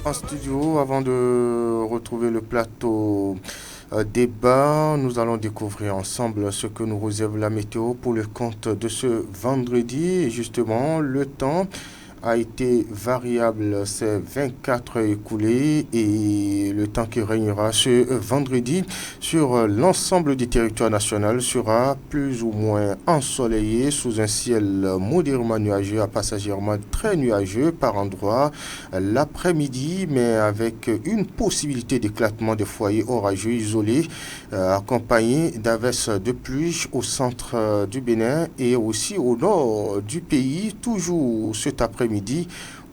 en studio avant de retrouver le plateau débat. Nous allons découvrir ensemble ce que nous réserve la météo pour le compte de ce vendredi. Et justement, le temps a été variable ces 24 heures écoulées et le temps qui régnera ce vendredi sur l'ensemble du territoire national sera plus ou moins ensoleillé sous un ciel modérément nuageux à passagèrement très nuageux par endroits l'après-midi, mais avec une possibilité d'éclatement de foyers orageux isolés accompagnés d'averses de pluie au centre du Bénin et aussi au nord du pays, toujours cet après-midi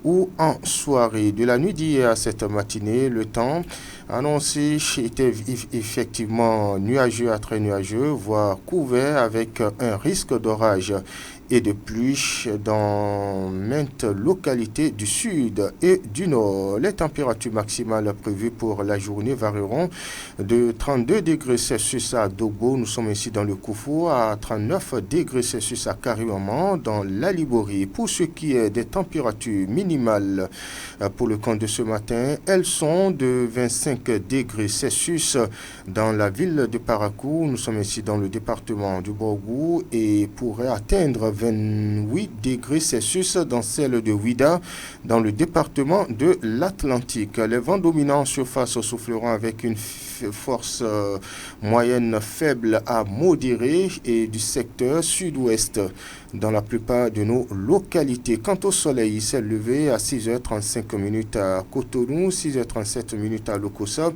ou en soirée. De la nuit d'hier à cette matinée, le temps annoncé était effectivement nuageux à très nuageux, voire couvert avec un risque d'orage et de pluie dans maintes localités du sud et du nord. Les températures maximales prévues pour la journée varieront de 32 degrés Celsius à Dogbo, nous sommes ici dans le Koufou, à 39 degrés Celsius à Karimaman, dans la Liborie. Pour ce qui est des températures minimales pour le compte de ce matin, elles sont de 25 degrés Celsius dans la ville de Parakou, nous sommes ici dans le département du Borgou, et pourrait atteindre 28 degrés Celsius dans celle de Ouida, dans le département de l'Atlantique. Les vents dominants en surface souffleront avec une force moyenne faible à modérée et du secteur sud-ouest dans la plupart de nos localités. Quant au soleil, il s'est levé à 6h35 à Cotonou, 6h37 à Lokossa,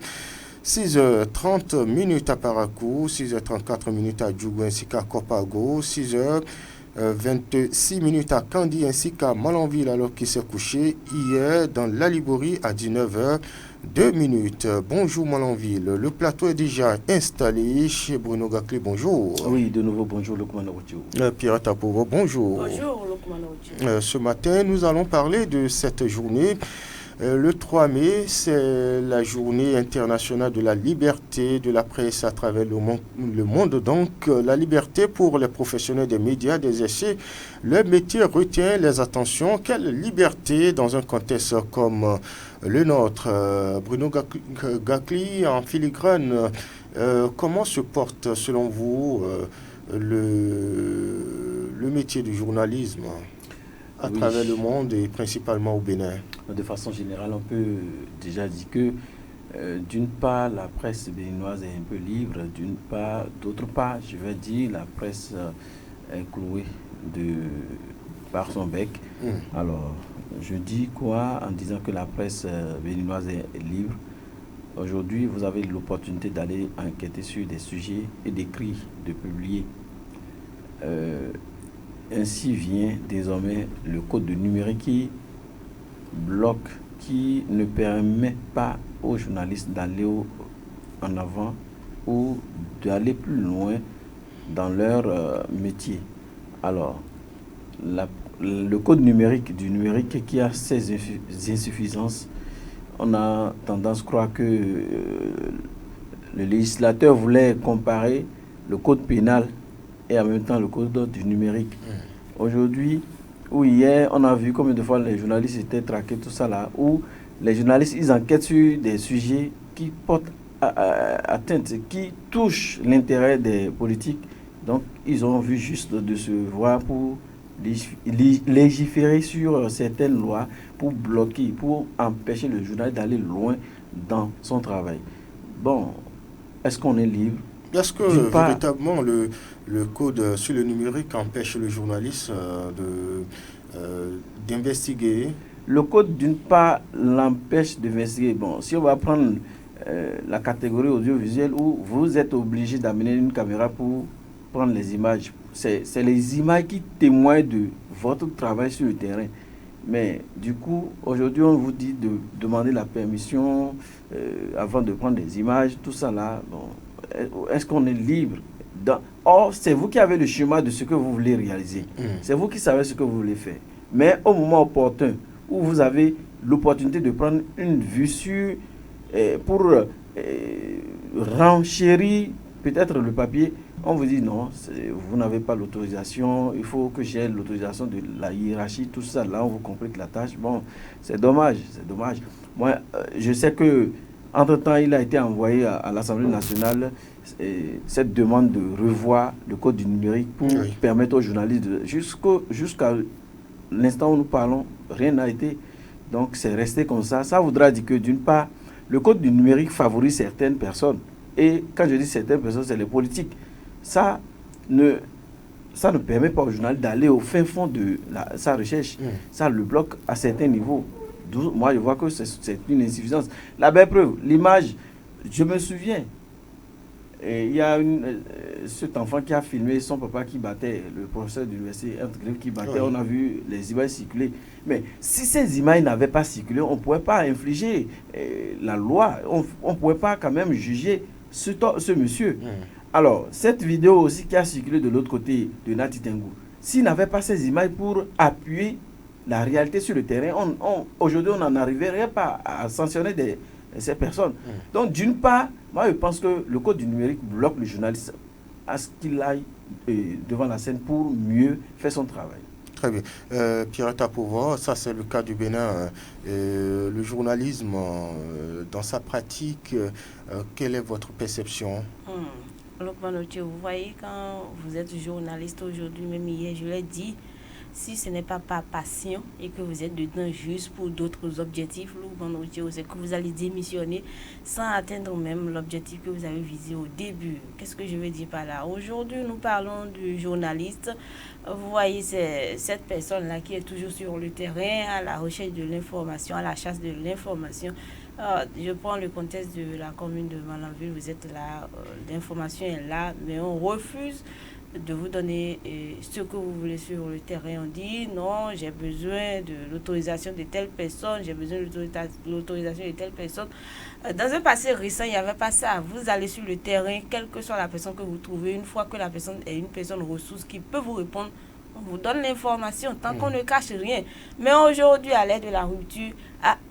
6h30 à Parakou, 6h34 à Djougou ainsi qu'à Kopago, 6h26 à Kandi ainsi qu'à Malanville alors qu'il s'est couché hier dans la Liborie à 19h. 2 minutes. Bonjour Malanville. Le plateau est déjà installé chez Bruno Gakli. Bonjour. Oui, de nouveau bonjour Lukman Ocho. Pierre Tapovo, bonjour. Bonjour Lukman Ocho. Ce matin, nous allons parler de cette journée. Le 3 mai, c'est la journée internationale de la liberté de la presse à travers le monde. Donc, la liberté pour les professionnels des médias d'exercer leur métier retient les attentions. Quelle liberté dans un contexte comme le nôtre? Bruno Gakli, en filigrane, comment se porte selon vous le métier du journalisme à travers le monde et principalement au Bénin? De façon générale, on peut déjà dire que d'une part, la presse béninoise est un peu libre, d'autre part, je vais dire, la presse est clouée par son bec. Alors, je dis quoi en disant que la presse béninoise est libre? Aujourd'hui, vous avez l'opportunité d'aller enquêter sur des sujets et d'écrire, de publier. Ainsi vient désormais le code de numérique qui bloque, qui ne permet pas aux journalistes d'aller en avant ou d'aller plus loin dans leur métier. Alors, le code numérique qui a ses insuffisances, on a tendance à croire que le législateur voulait comparer le code pénal et en même temps le code du numérique. Aujourd'hui, ou hier, on a vu combien de fois les journalistes étaient traqués, tout ça là, où les journalistes, ils enquêtent sur des sujets qui portent atteinte, qui touchent l'intérêt des politiques. Donc, ils ont vu juste de se voir pour légiférer sur certaines lois, pour bloquer, pour empêcher le journaliste d'aller loin dans son travail. Bon, est-ce qu'on est libre? Est-ce que véritablement le code sur le numérique empêche le journaliste d'investiguer? Le code, d'une part, l'empêche d'investiguer. Bon, si on va prendre la catégorie audiovisuelle où vous êtes obligé d'amener une caméra pour prendre les images, c'est les images qui témoignent de votre travail sur le terrain. Mais du coup, aujourd'hui, on vous dit de demander la permission avant de prendre des images, tout ça là. Bon, est-ce qu'on est libre? Or, c'est vous qui avez le schéma de ce que vous voulez réaliser. C'est vous qui savez ce que vous voulez faire. Mais au moment opportun, où vous avez l'opportunité de prendre une vue sur, pour renchérir peut-être le papier, On vous dit non, vous n'avez pas l'autorisation, il faut que j'ai l'autorisation de la hiérarchie, tout ça. Là, on vous complique la tâche. Bon, c'est dommage, c'est dommage. Moi, je sais que entre-temps, il a été envoyé à l'Assemblée nationale cette demande de revoir le code du numérique pour permettre aux journalistes jusqu'à l'instant où nous parlons, rien n'a été. Donc, c'est resté comme ça. Ça voudra dire que, d'une part, le code du numérique favorise certaines personnes. Et quand je dis certaines personnes, c'est les politiques. Ça ne permet pas au journal d'aller au fin fond de sa recherche. Ça le bloque à certains niveaux. Moi, je vois que c'est une insuffisance. La belle preuve, l'image, je me souviens, il y a cet enfant qui a filmé son papa qui battait, le professeur de l'université qui battait, on a vu les images circuler. Mais si ces images n'avaient pas circulé, on ne pourrait pas infliger la loi, on ne pourrait pas quand même juger ce monsieur. Alors, cette vidéo aussi qui a circulé de l'autre côté de Nati Tengou, s'il n'avait pas ces images pour appuyer la réalité sur le terrain, aujourd'hui, on n'en arriverait pas à sanctionner ces personnes. Donc, d'une part, moi, je pense que le code du numérique bloque le journaliste à ce qu'il aille devant la scène pour mieux faire son travail. Très bien. Pierrette Apouva, ça c'est le cas du Bénin. Le journalisme, dans sa pratique, quelle est votre perception? Vous voyez, quand vous êtes journaliste aujourd'hui, même hier, je l'ai dit, si ce n'est pas par passion et que vous êtes dedans juste pour d'autres objectifs, c'est que vous allez démissionner sans atteindre même l'objectif que vous avez visé au début. Qu'est-ce que je veux dire par là? Aujourd'hui, nous parlons du journaliste. Vous voyez, c'est cette personne-là qui est toujours sur le terrain, à la recherche de l'information, à la chasse de l'information. Je prends le contexte de la commune de Malanville, vous êtes là, l'information est là, mais on refuse de vous donner ce que vous voulez sur le terrain. On dit non, j'ai besoin de l'autorisation de telle personne, j'ai besoin de l'autorisation de telle personne. Dans un passé récent, il n'y avait pas ça. Vous allez sur le terrain, quelle que soit la personne que vous trouvez, une fois que la personne est une personne ressource qui peut vous répondre, on vous donne l'information tant qu'on ne cache rien. Mais aujourd'hui, à l'aide de la rupture,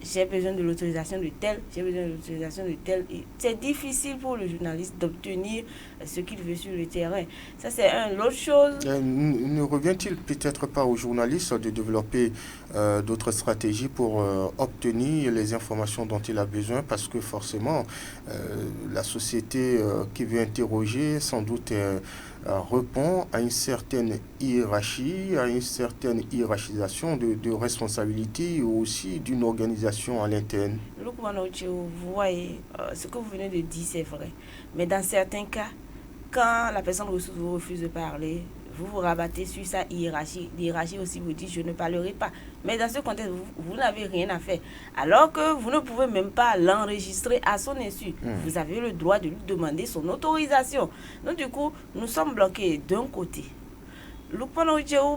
j'ai besoin de l'autorisation de tel, j'ai besoin de l'autorisation de tel. C'est difficile pour le journaliste d'obtenir ce qu'il veut sur le terrain. Ça, c'est l'autre chose. Ne revient-il peut-être pas aux journalistes de développer d'autres stratégies pour obtenir les informations dont il a besoin? Parce que forcément, la société qui veut interroger, sans doute, répond à une certaine hiérarchie, à une certaine hiérarchisation de responsabilités et aussi d'une organisation à l'interne. Vous voyez, ce que vous venez de dire, c'est vrai. Mais dans certains cas, quand la personne vous refuse de parler, vous vous rabattez sur sa hiérarchie. L'hiérarchie aussi vous dit, je ne parlerai pas. Mais dans ce contexte, vous n'avez rien à faire. Alors que vous ne pouvez même pas l'enregistrer à son insu. Vous avez le droit de lui demander son autorisation. Donc du coup, nous sommes bloqués d'un côté.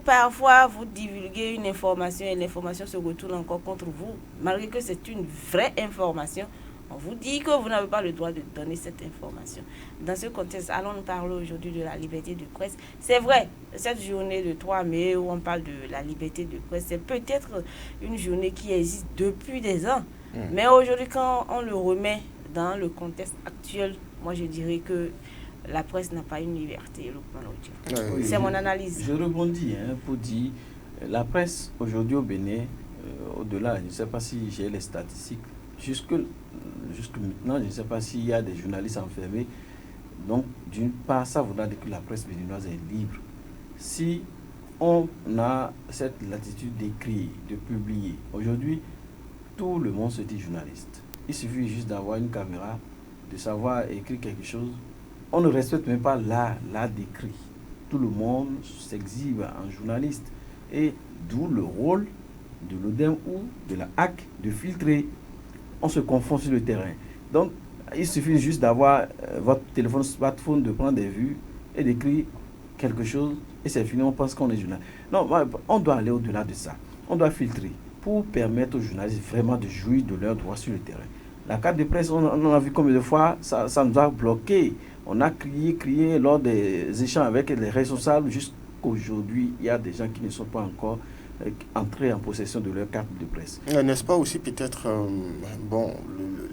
Parfois, vous divulguez une information et l'information se retourne encore contre vous. Malgré que c'est une vraie information, on vous dit que vous n'avez pas le droit de donner cette information. Dans ce contexte, allons nous parler aujourd'hui de la liberté de presse. C'est vrai, cette journée de 3 mai où on parle de la liberté de presse, c'est peut-être une journée qui existe depuis des ans. Mais aujourd'hui, quand on le remet dans le contexte actuel, moi je dirais que la presse n'a pas une liberté. C'est mon analyse. Je rebondis pour dire, la presse aujourd'hui au Bénin, au-delà, je ne sais pas si j'ai les statistiques, jusque maintenant, je ne sais pas s'il y a des journalistes enfermés. Donc, d'une part, ça voudra dire que la presse béninoise est libre. Si on a cette latitude d'écrire, de publier, aujourd'hui, tout le monde se dit journaliste. Il suffit juste d'avoir une caméra, de savoir écrire quelque chose. On ne respecte même pas l'art d'écrire. Tout le monde s'exhibe en journaliste. Et d'où le rôle de l'ODEM ou de la HAC de filtrer. On se confond sur le terrain. Donc, il suffit juste d'avoir votre téléphone, smartphone, de prendre des vues et d'écrire quelque chose. Et c'est fini, on pense qu'on est journaliste. Non, on doit aller au-delà de ça. On doit filtrer pour permettre aux journalistes vraiment de jouir de leurs droits sur le terrain. La carte de presse, on a vu combien de fois, ça nous a bloqué. On a crié lors des échanges avec les responsables. Jusqu'aujourd'hui, il y a des gens qui ne sont pas encore entrer en possession de leur carte de presse. N'est-ce pas aussi peut-être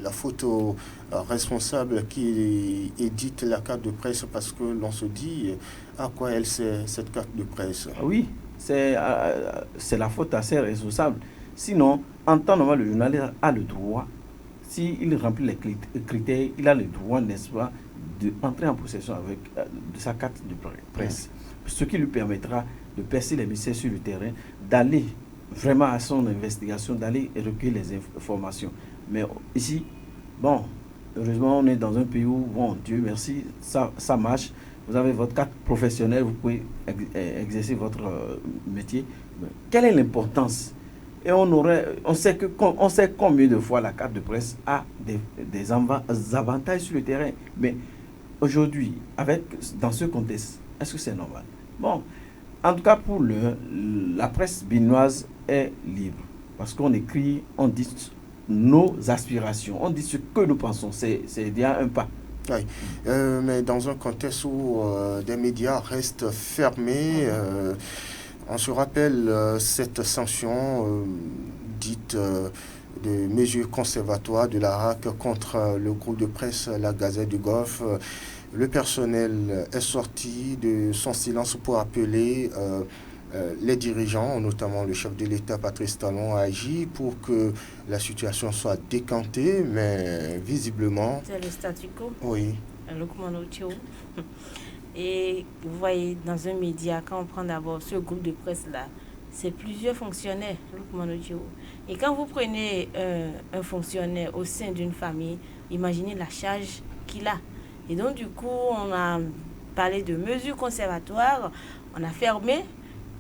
la photo responsable qui édite la carte de presse parce que l'on se dit à quoi elle sert cette carte de presse? Oui, c'est la faute assez responsable. Sinon, en temps normal, le journaliste a le droit, s'il remplit les critères, il a le droit, n'est-ce pas, d'entrer en possession de sa carte de presse. Ce qui lui permettra de percer les mystères sur le terrain, d'aller vraiment à son investigation, d'aller recueillir les informations. Mais ici, heureusement, on est dans un pays où, Dieu merci, ça marche. Vous avez votre carte professionnelle, vous pouvez exercer votre métier. Mais quelle est l'importance? Et on sait combien de fois la carte de presse a des avantages sur le terrain. Mais aujourd'hui, dans ce contexte, est-ce que c'est normal? En tout cas, pour la presse béninoise est libre. Parce qu'on écrit, on dit nos aspirations, on dit ce que nous pensons. C'est déjà un pas. Oui, mais dans un contexte où des médias restent fermés, on se rappelle cette sanction dite de mesures conservatoires de la RAC contre le groupe de presse La Gazette du Golfe. Le personnel est sorti de son silence pour appeler les dirigeants, notamment le chef de l'État Patrice Talon, a agi pour que la situation soit décantée, mais visiblement... C'est le statu quo. Oui. Et vous voyez, dans un média, quand on prend d'abord ce groupe de presse-là, c'est plusieurs fonctionnaires. Et quand vous prenez un fonctionnaire au sein d'une famille, imaginez la charge qu'il a. Et donc, du coup, on a parlé de mesures conservatoires, on a fermé,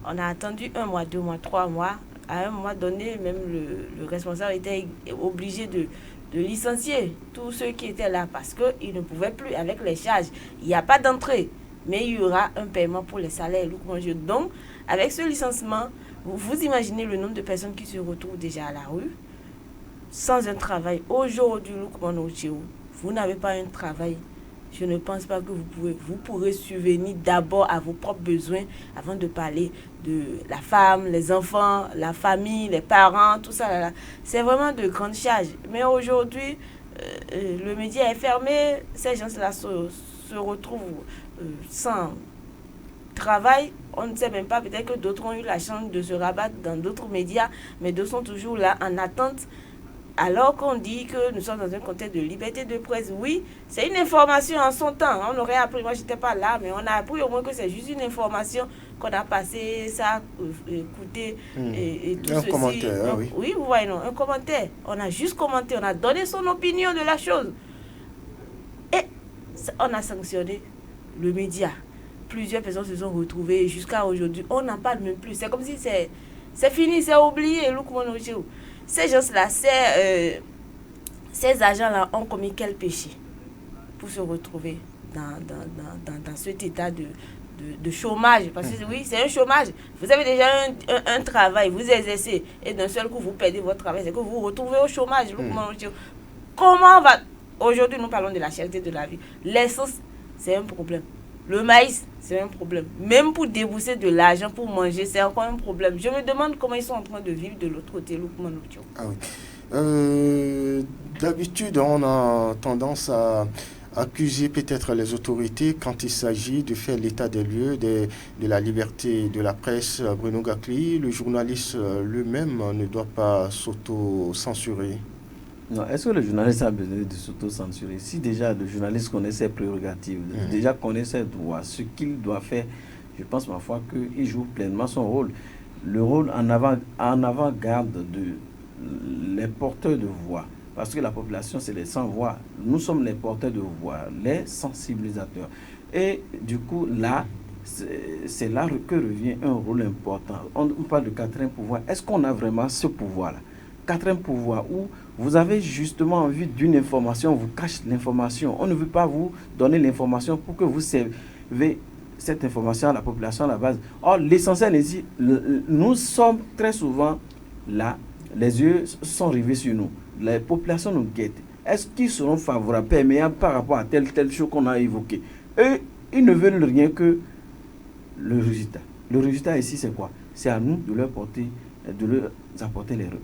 on a attendu 1 mois, 2 mois, 3 mois. À un moment donné, même le responsable était obligé de licencier tous ceux qui étaient là parce qu'il ne pouvait plus avec les charges. Il n'y a pas d'entrée, mais il y aura un paiement pour les salaires. Donc, avec ce licenciement, vous imaginez le nombre de personnes qui se retrouvent déjà à la rue, sans un travail. Aujourd'hui, vous n'avez pas un travail. Je ne pense pas que vous pourrez subvenir d'abord à vos propres besoins avant de parler de la femme, les enfants, la famille, les parents, tout ça. Là. C'est vraiment de grandes charges. Mais aujourd'hui, le média est fermé, ces gens-là se retrouvent sans travail. On ne sait même pas, peut-être que d'autres ont eu la chance de se rabattre dans d'autres médias, mais d'autres sont toujours là en attente. Alors qu'on dit que nous sommes dans un contexte de liberté de presse, oui, c'est une information en son temps. On aurait appris, moi je n'étais pas là, mais on a appris au moins que c'est juste une information qu'on a passée, ça a coûté et tout un ceci. Commentaire, donc, oui. Oui, vous voyez, non, un commentaire. On a juste commenté, on a donné son opinion de la chose. Et on a sanctionné le média. Plusieurs personnes se sont retrouvées jusqu'à aujourd'hui. On n'en parle même plus. C'est comme si c'est fini, c'est oublié. Ces gens-là, ces agents-là ont commis quel péché pour se retrouver dans cet état de chômage? Parce que oui, c'est un chômage. Vous avez déjà un travail, vous exercez, et d'un seul coup, vous perdez votre travail. C'est que vous vous retrouvez au chômage. Comment va... Aujourd'hui, nous parlons de la cherté de la vie. L'essence, c'est un problème. Le maïs, c'est un problème. Même pour débourser de l'argent pour manger, c'est encore un problème. Je me demande comment ils sont en train de vivre de l'autre côté. Ah oui. D'habitude, on a tendance à accuser peut-être les autorités quand il s'agit de faire l'état des lieux de la liberté de la presse. Bruno Gakli, le journaliste lui-même ne doit pas s'auto-censurer. Non, est-ce que le journaliste a besoin de s'auto-censurer? Si déjà le journaliste connaît ses prérogatives, déjà connaît ses droits, ce qu'il doit faire, je pense ma foi qu'il joue pleinement son rôle. Le rôle en avant-garde les porteurs de voix. Parce que la population, c'est les sans-voix. Nous sommes les porteurs de voix, les sensibilisateurs. Et du coup, là, c'est là que revient un rôle important. On parle de quatrième pouvoir. Est-ce qu'on a vraiment ce pouvoir-là? Quatrième pouvoir où vous avez justement envie d'une information, on vous cache l'information. On ne veut pas vous donner l'information pour que vous servez cette information à la population à la base. Or, l'essentiel ici, nous sommes très souvent là, les yeux sont rivés sur nous. Les populations nous guettent. Est-ce qu'ils seront favorables, perméables par rapport à telle chose qu'on a évoquée? Eux, ils ne veulent rien que le résultat. Le résultat ici, c'est quoi? c'est à nous de leur apporter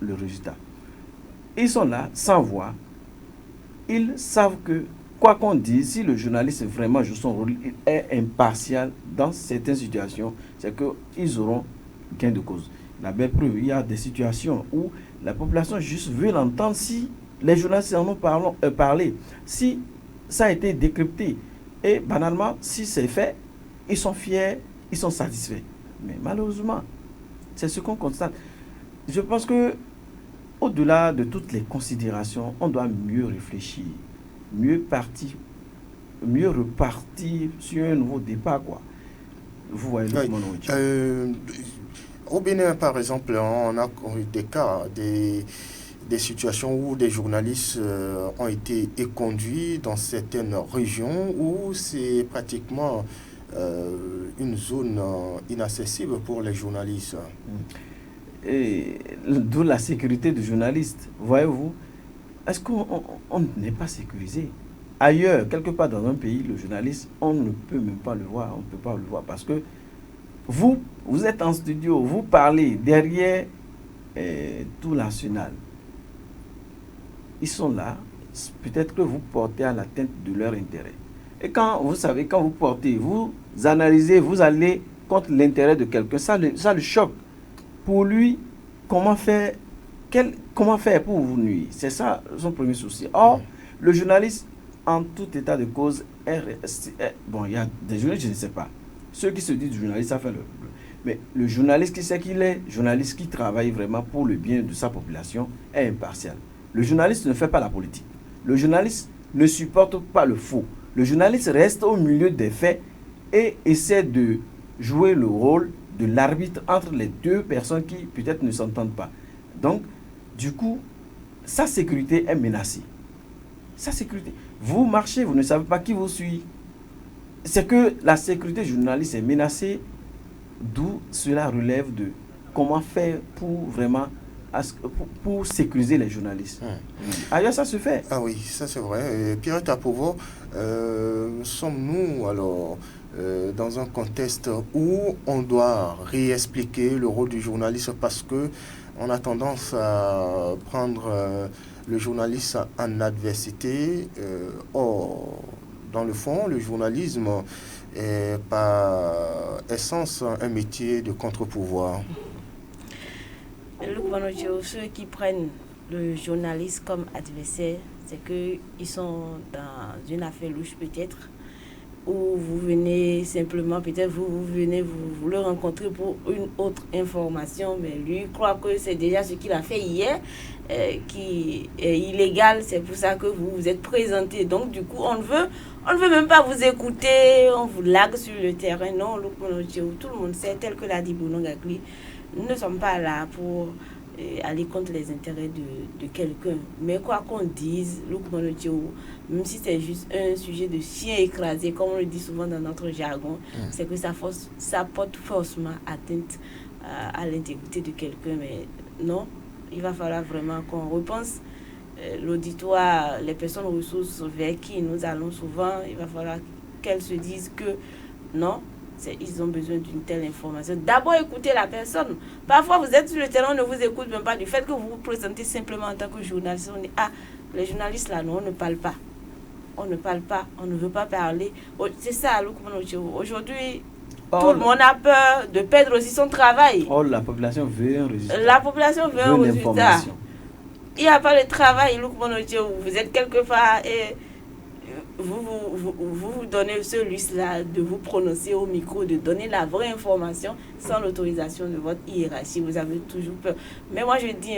le résultat. Ils sont là, sans voix. Ils savent que, quoi qu'on dise, si le journaliste vraiment joue son rôle, il est impartial dans certaines situations, c'est qu'ils auront gain de cause. La belle preuve, il y a des situations où la population juste veut l'entendre si les journalistes en ont parlé, si ça a été décrypté. Et banalement, si c'est fait, ils sont fiers, ils sont satisfaits. Mais malheureusement, c'est ce qu'on constate. Je pense que au-delà de toutes les considérations, on doit mieux réfléchir, mieux repartir sur un nouveau départ, quoi. Vous voyez le au Bénin, par exemple, on a eu des cas, des situations où des journalistes ont été éconduits dans certaines régions où c'est pratiquement une zone inaccessible pour les journalistes. Et d'où la sécurité du journaliste, voyez-vous. Est-ce qu'on n'est pas sécurisé? Ailleurs, quelque part dans un pays, le journaliste, on ne peut même pas le voir, on ne peut pas le voir parce que vous êtes en studio, vous parlez derrière tout national. Ils sont là, peut-être que vous portez à l'atteinte de leur intérêt. Et quand vous portez, vous analysez, vous allez contre l'intérêt de quelqu'un, ça le choque. Pour lui, comment faire pour vous nuire? C'est ça son premier souci. Or, le journaliste, en tout état de cause, bon, il y a des journalistes, je ne sais pas. Ceux qui se disent journalistes, ça fait le problème. Mais le journaliste qui sait qu'il est, journaliste qui travaille vraiment pour le bien de sa population, est impartial. Le journaliste ne fait pas la politique. Le journaliste ne supporte pas le faux. Le journaliste reste au milieu des faits et essaie de jouer le rôle de l'arbitre entre les deux personnes qui peut-être ne s'entendent pas. Donc, du coup, sa sécurité est menacée. Sa sécurité. Vous marchez, vous ne savez pas qui vous suit. C'est que la sécurité du journaliste est menacée, d'où cela relève de comment faire pour vraiment pour sécuriser les journalistes. Ailleurs, ça se fait. Ah oui, ça c'est vrai. Pierre Tapovo, sommes-nous alors dans un contexte où on doit réexpliquer le rôle du journaliste parce que on a tendance à prendre le journaliste en adversité. Or, dans le fond, le journalisme est par essence un métier de contre-pouvoir. Ceux qui prennent le journaliste comme adversaire, c'est qu'ils sont dans une affaire louche peut-être, où vous venez simplement, peut-être vous le rencontrez pour une autre information, mais lui croit que c'est déjà ce qu'il a fait hier qui est illégal, c'est pour ça que vous vous êtes présenté. Donc du coup, on ne veut même pas vous écouter, on vous lague sur le terrain. Non, tout le monde sait, tel que l'a dit Bruno Gagli, nous ne sommes pas là pour aller contre les intérêts de quelqu'un. Mais quoi qu'on dise, même si c'est juste un sujet de chien écrasé, comme on le dit souvent dans notre jargon, c'est que ça porte forcément atteinte à l'intégrité de quelqu'un. Mais non, il va falloir vraiment qu'on repense l'auditoire, les personnes ressources vers qui nous allons souvent, il va falloir qu'elles se disent que non, ils ont besoin d'une telle information. D'abord, écoutez la personne. Parfois, vous êtes sur le terrain, on ne vous écoute même pas du fait que vous vous présentez simplement en tant que journaliste. On dit, les journalistes là, non, on ne parle pas. On ne parle pas, on ne veut pas parler. C'est ça, aujourd'hui, tout le monde a peur de perdre aussi son travail. La population veut un résultat. La population veut un résultat. Il n'y a pas de travail, vous êtes quelque part et vous donnez ce luxe-là de vous prononcer au micro, de donner la vraie information sans l'autorisation de votre hiérarchie. Vous avez toujours peur. Mais moi, je dis,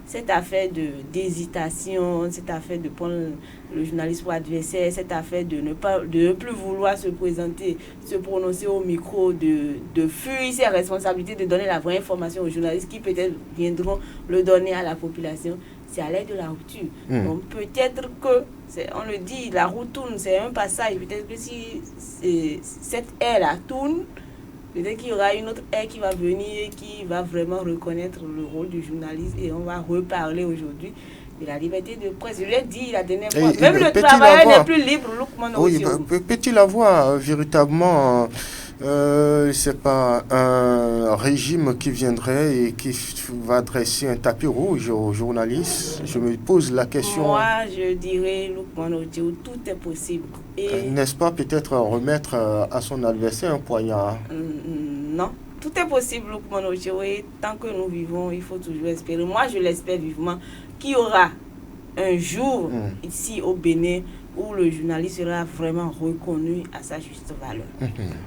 cette affaire d'hésitation, cette affaire de prendre le journaliste pour adversaire, cette affaire de ne plus vouloir se présenter, se prononcer au micro, de fuir ses responsabilités, de donner la vraie information aux journalistes qui peut-être viendront le donner à la population, c'est à l'aide de la rupture. Donc peut-être que, on le dit, la roue tourne, c'est un passage. Peut-être que si cette aire-là tourne, peut-être qu'il y aura une autre aire qui va venir et qui va vraiment reconnaître le rôle du journaliste et on va reparler aujourd'hui de la liberté de presse. Je l'ai dit la dernière fois. Même le travailleur n'est plus libre. Oui, peut-il avoir véritablement C'est pas un régime qui viendrait et qui va dresser un tapis rouge aux journalistes. Je me pose la question. Moi, je dirais, Lukman Ojo, tout est possible. Et N'est-ce pas peut-être remettre à son adversaire un poignard? non, tout est possible, Lukman Ojo. Et tant que nous vivons, il faut toujours espérer. Moi, je l'espère vivement qu'il y aura un jour ici au Bénin où le journaliste sera vraiment reconnu à sa juste valeur.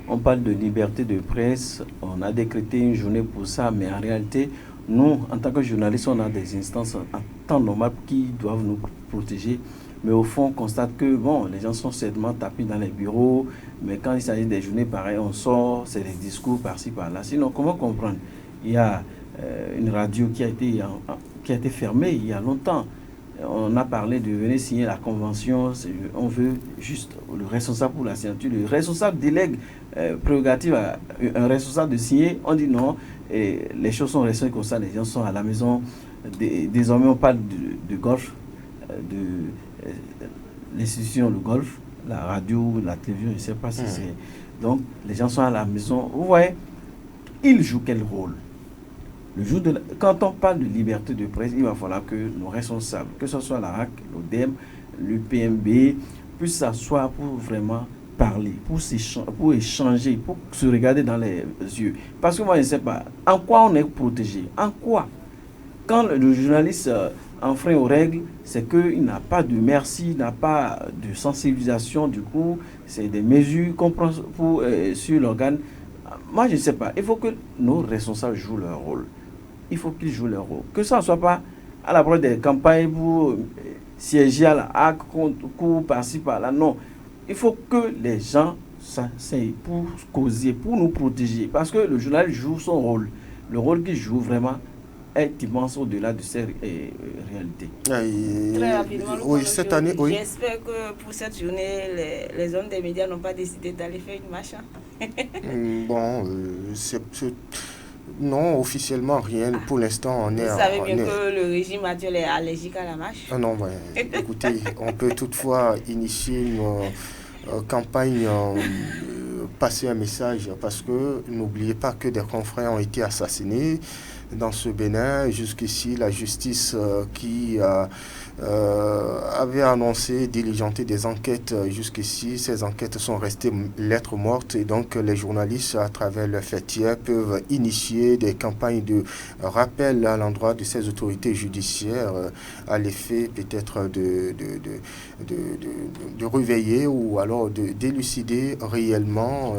On parle de liberté de presse, on a décrété une journée pour ça, mais en réalité, nous, en tant que journalistes, on a des instances en temps normal qui doivent nous protéger. Mais au fond, on constate que bon, les gens sont certainement tapis dans les bureaux, mais quand il s'agit des journées pareilles, on sort, c'est des discours par-ci, par-là. Sinon, comment comprendre? Il y a une radio qui a été fermée il y a longtemps. On a parlé de venir signer la convention, on veut juste le responsable pour la signature, le responsable délègue prérogative à un responsable de signer, on dit non, et les choses sont restées comme ça, les gens sont à la maison, désormais on parle de golf, de l'institution, le golf, la radio, la télévision, je ne sais pas si c'est... Donc les gens sont à la maison, vous voyez, ils jouent quel rôle? Quand on parle de liberté de presse, il va falloir que nos responsables, que ce soit la RAC, l'ODEM, le PMB, puissent s'asseoir pour vraiment parler, pour échanger, pour se regarder dans les yeux. Parce que moi, je ne sais pas, en quoi on est protégé? En quoi? Quand le journaliste enfreint aux règles, c'est qu'il n'a pas de merci, n'a pas de sensibilisation, du coup, c'est des mesures qu'on prend sur l'organe. Moi, je ne sais pas. Il faut que nos responsables jouent leur rôle. Il faut qu'ils jouent leur rôle. Que ça ne soit pas à la des campagnes pour siéger à la HAC, cours par-ci, par-là. Non. Il faut que les gens s'asseyent pour causer, pour nous protéger. Parce que le journal joue son rôle. Le rôle qu'il joue vraiment est immense au-delà de ces réalités. Très rapidement, oui, cette année, oui. J'espère que pour cette journée, les hommes des médias n'ont pas décidé d'aller faire une marche. Bon, non, officiellement rien. Pour l'instant, on est... Vous savez bien que le régime actuel est allergique à la marche. Non, écoutez, on peut toutefois initier une campagne, passer un message, parce que n'oubliez pas que des confrères ont été assassinés dans ce Bénin. Jusqu'ici, la justice qui avait annoncé diligenter des enquêtes jusqu'ici, ces enquêtes sont restées lettres mortes, et donc les journalistes, à travers le fait tiers, peuvent initier des campagnes de rappel à l'endroit de ces autorités judiciaires à l'effet peut-être de réveiller ou alors d'élucider réellement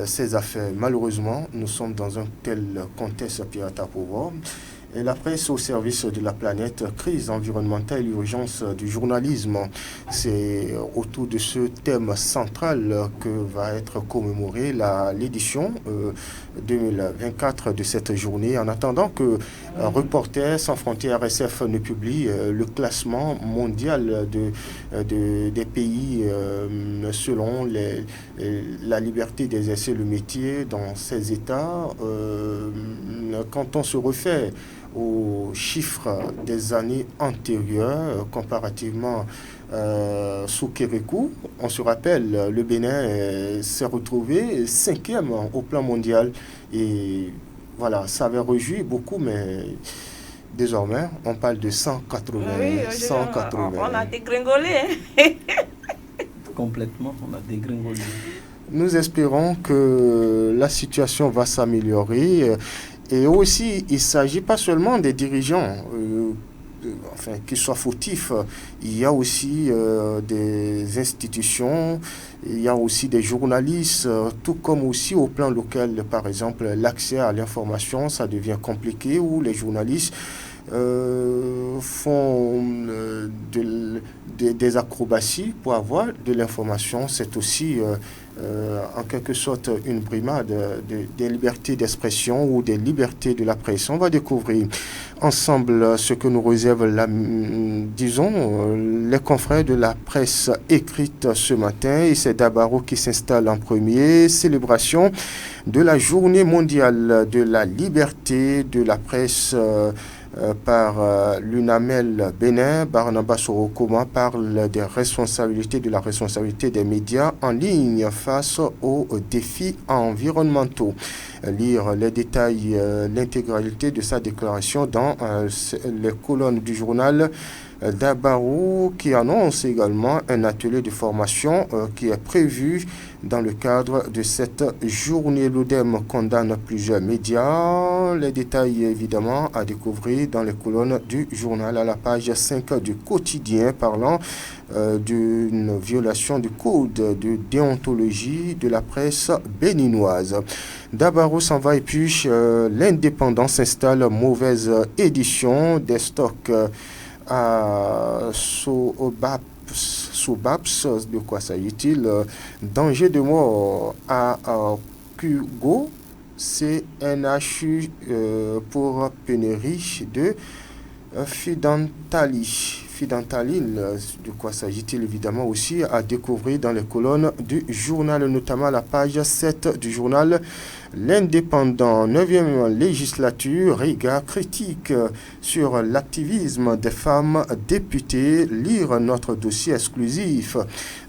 ces affaires. Malheureusement, nous sommes dans un tel contexte pirate à pouvoir. Et la presse au service de la planète, crise environnementale et urgence du journalisme. C'est autour de ce thème central que va être commémorée l'édition 2024 de cette journée. En attendant que Reporters sans frontières RSF ne publie le classement mondial des pays selon la liberté d'exercer le métier dans ces États, quand on se refait aux chiffres des années antérieures comparativement sous Kérékou, on se rappelle, le Bénin s'est retrouvé 5e au plan mondial, et voilà, ça avait réjoui beaucoup, mais désormais on parle de 180. Oui, 180. On a dégringolé. Complètement, on a dégringolé. Nous espérons que la situation va s'améliorer. Et aussi, il ne s'agit pas seulement des dirigeants qui soient fautifs. Il y a aussi des institutions, il y a aussi des journalistes, tout comme aussi au plan local. Par exemple, l'accès à l'information, ça devient compliqué, où les journalistes font des acrobaties pour avoir de l'information. C'est aussi en quelque sorte une brimade des libertés d'expression ou des libertés de la presse. On va découvrir ensemble ce que nous réserve les confrères de la presse écrite ce matin, et c'est Dabaro qui s'installe en premier. Célébration de la journée mondiale de la liberté de la presse par l'UNAMEL Bénin. Barnabas Sorokoma parle de la responsabilité des médias en ligne face aux défis environnementaux. Lire les détails, l'intégralité de sa déclaration dans les colonnes du journal Dabarou, qui annonce également un atelier de formation qui est prévu dans le cadre de cette journée. L'ODEM condamne plusieurs médias. Les détails évidemment à découvrir dans les colonnes du journal à la page 5 du quotidien, parlant d'une violation du code de déontologie de la presse béninoise. Dabarou s'en va et puis l'indépendance s'installe, mauvaise édition des stocks à Sobaps, de quoi s'agit-il? Danger de mort à Kugo, CNHU pour pénurie de Fidentaline, de quoi s'agit-il évidemment aussi à découvrir dans les colonnes du journal, notamment à la page 7 du journal L'Indépendant. 9e législature, regard critique sur l'activisme des femmes députées. Lire notre dossier exclusif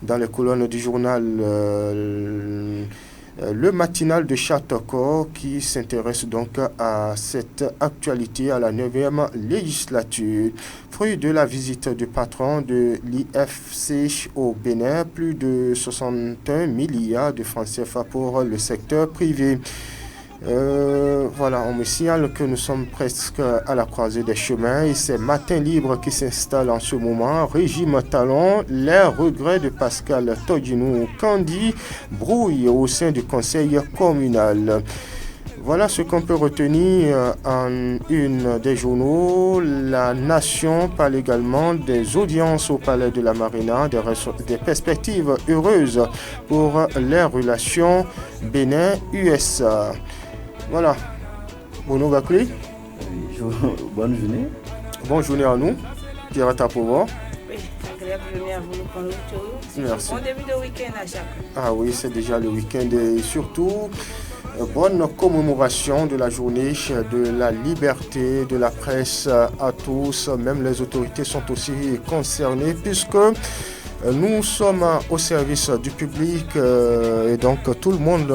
dans les colonnes du journal le matinal de Châteaucourt, qui s'intéresse donc à cette actualité à la 9e législature. Fruit de la visite du patron de l'IFC au Bénin, plus de 61 milliards de francs CFA pour le secteur privé. Voilà, on me signale que nous sommes presque à la croisée des chemins et c'est Matin Libre qui s'installe en ce moment. Régime Talon, les regrets de Pascal Todinou Kandi, brouille au sein du conseil communal. Voilà ce qu'on peut retenir en une des journaux. La Nation parle également des audiences au Palais de la Marina, des perspectives heureuses pour les relations Bénin-USA. Voilà. Bono Bakli. Bonne journée. Bonne journée à nous. Pierre Tapovo. Oui, agréable journée à vous. Merci. Bon début de week-end à chacun. Ah oui, c'est déjà le week-end et surtout, bonne commémoration de la journée de la liberté de la presse à tous. Même les autorités sont aussi concernées puisque nous sommes au service du public et donc tout le monde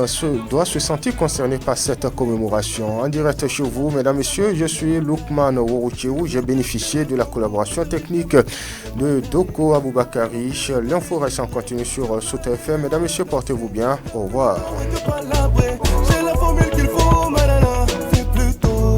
doit se sentir concerné par cette commémoration. En direct chez vous, mesdames, messieurs, je suis Lukman Woroutiou. J'ai bénéficié de la collaboration technique de Doko Aboubakari. L'info reste en continu sur Sauter FM. Mesdames, messieurs, portez-vous bien. Au revoir.